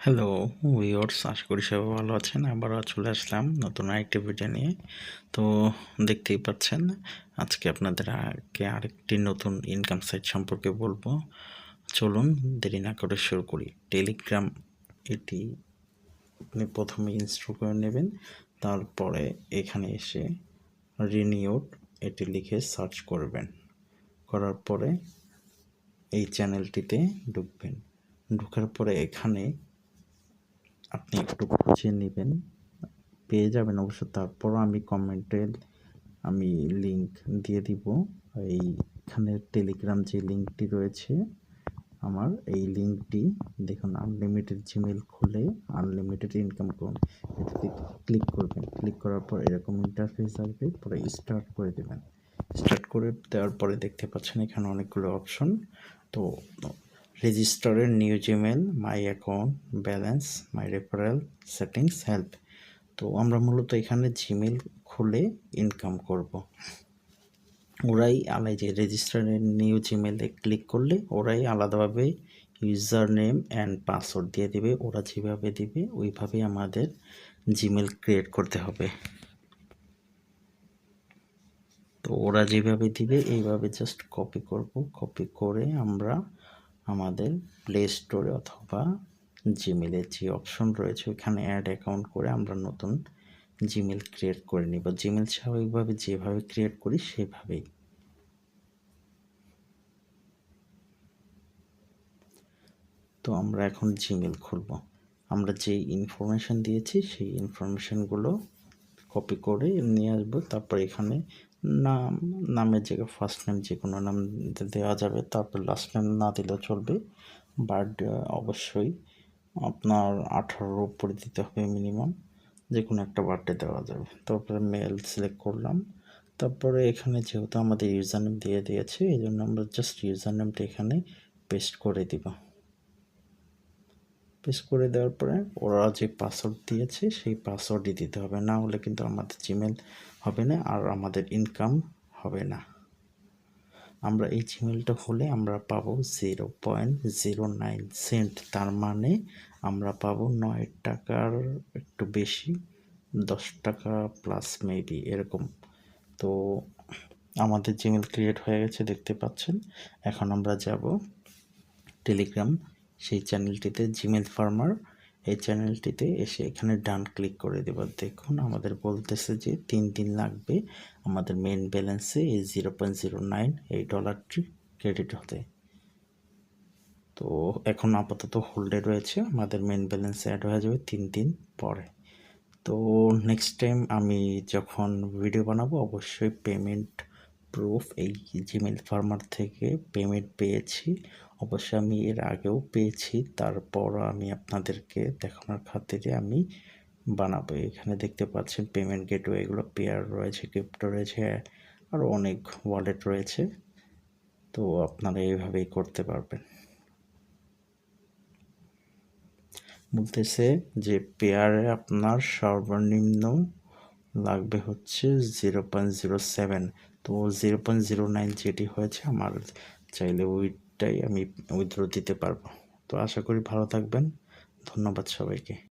Hello viewers, আশা করি সবাই ভালো আছেন। আবারও চলে আসলাম নতুন আরেকটি ভিডিও নিয়ে। তো দেখতেই পাচ্ছেন, আজকে আপনাদেরকে আরেকটি নতুন ইনকাম সাইট সম্পর্কে বলবো। চলুন দেরি না করে শুরু করি। টেলিগ্রাম, এটি আপনি প্রথমে ইনস্টল করে নেবেন। তারপরে এখানে এসে রিনিউড এটি লিখে সার্চ করবেন। করার পরে এই চ্যানেলটিতে ঢুকবেন। ঢোকার পরে এখানে আপনি একটু খুঁজে নেবেন, পেয়ে যাবেন অবশ্য। তারপরও আমি কমেন্টে লিঙ্ক দিয়ে দিব। এইখানে টেলিগ্রাম যে লিঙ্কটি রয়েছে আমার, এই লিঙ্কটি দেখুন, আনলিমিটেড জিমেল খুলে আনলিমিটেড ইনকাম করুন, এটাতে ক্লিক করবেন। ক্লিক করার পর এরকম ইন্টারফেস আসবে, পরে স্টার্ট করে দেবেন। স্টার্ট করে দেওয়ার পরে দেখতে পাচ্ছেন এখানে অনেকগুলো অপশন। তো রেজিস্টারের new Gmail, my account, balance, my referral, settings, help. তো আমরা মূলত এখানে জিমেল খুলে ইনকাম করব। ওরাই যে রেজিস্টারের নিউ জিমেলে ক্লিক করলে ওরাই আলাদাভাবে ইউজার নেম অ্যান্ড পাসওয়ার্ড দিয়ে দেবে। ওরা যেভাবে দিবে ওইভাবেই আমাদের জিমেল ক্রিয়েট করতে হবে। তো ওরা যেভাবে দিবে এইভাবে জাস্ট কপি করব। কপি করে আমরা আমাদের প্লে স্টোরে অথবা জিমেলের যে অপশন রয়েছে ওখানে অ্যাড অ্যাকাউন্ট করে আমরা নতুন জিমেল ক্রিয়েট করে নিব। জিমেল স্বাভাবিকভাবে যেভাবে ক্রিয়েট করি সেভাবেই। তো আমরা এখন জিমেল খুলব। আমরা যে ইনফরমেশান দিয়েছি সেই ইনফরমেশানগুলো কপি করে নিয়ে আসবো। তারপর এখানে নামের জায়গায় ফার্স্ট নেম যে কোনো নাম দেওয়া যাবে। তারপর লাস্ট নেম না দিলেও চলবে। বার্থডে অবশ্যই আপনার 18 উপরে দিতে হবে মিনিমাম, যে কোনো একটা বার্থডে দেওয়া যাবে। তারপরে মেল সিলেক্ট করলাম। তারপরে এখানে যেহেতু আমাদের ইউজার নেম দিয়ে দিয়েছে, এই জন্য আমরা জাস্ট ইউজার নেমটা এখানে পেস্ট করে দিব। পেস্ট করে দেওয়ার পরে ওরা যে পাসওয়ার্ড দিয়েছে সেই পাসওয়ার্ডই দিতে হবে, না হলে কিন্তু আমাদের জিমেল হবে না আর আমাদের ইনকাম হবে না। আমরা এই জিমেলটা হলে আমরা পাবো 0.09 সেন্ট, তার মানে আমরা পাবো 9 টাকার একটু বেশি, 10 টাকা প্লাস মেবি এরকম। তো আমাদের জিমেল ক্রিয়েট হয়ে গেছে দেখতে পাচ্ছেন। এখন আমরা যাব টেলিগ্রাম সেই চ্যানেলটিতে, জিমেল ফার্মার এই চ্যানেলটিতে এসে এখানে ডান ক্লিক করে দেব। দেখুন আমাদের বলতেছে যে 3 দিন লাগবে আমাদের মেন ব্যালেন্সে এই 0.09 এই ডলারটি ক্রেডিট হতে। তো এখন আপাতত হোল্ডে রয়েছে, আমাদের মেন ব্যালেন্সে অ্যাড হয়ে যাবে 3 দিন পরে। তো নেক্সট টাইম আমি যখন ভিডিও বানাবো অবশ্যই পেমেন্ট প্রুফ, এই জিমেল ফার্মার থেকে পেমেন্ট পেয়েছি, অবশ্যই আমি এর আগেও পেয়েছি, তারপর আমি আপনাদেরকে দেখানোর খাতিরে আমি বানাবো। এখানে দেখতে পাচ্ছেন পেমেন্ট গেটওয়ে, এগুলো পেয়ার রয়েছে, ক্রিপ্টো রয়েছে, আরও অনেক ওয়ালেট রয়েছে। তো আপনারা এইভাবেই করতে পারবেন। বলতেছে যে পেয়ারে আপনার সর্বনিম্ন লাগবে হচ্ছে 0.07। তো 0.09 যেটি হয়েছে আমার, চাইলে ওইটাই আমি উইথড্র দিতে পারবো। তো আশা করি ভালো থাকবেন। ধন্যবাদ সবাইকে।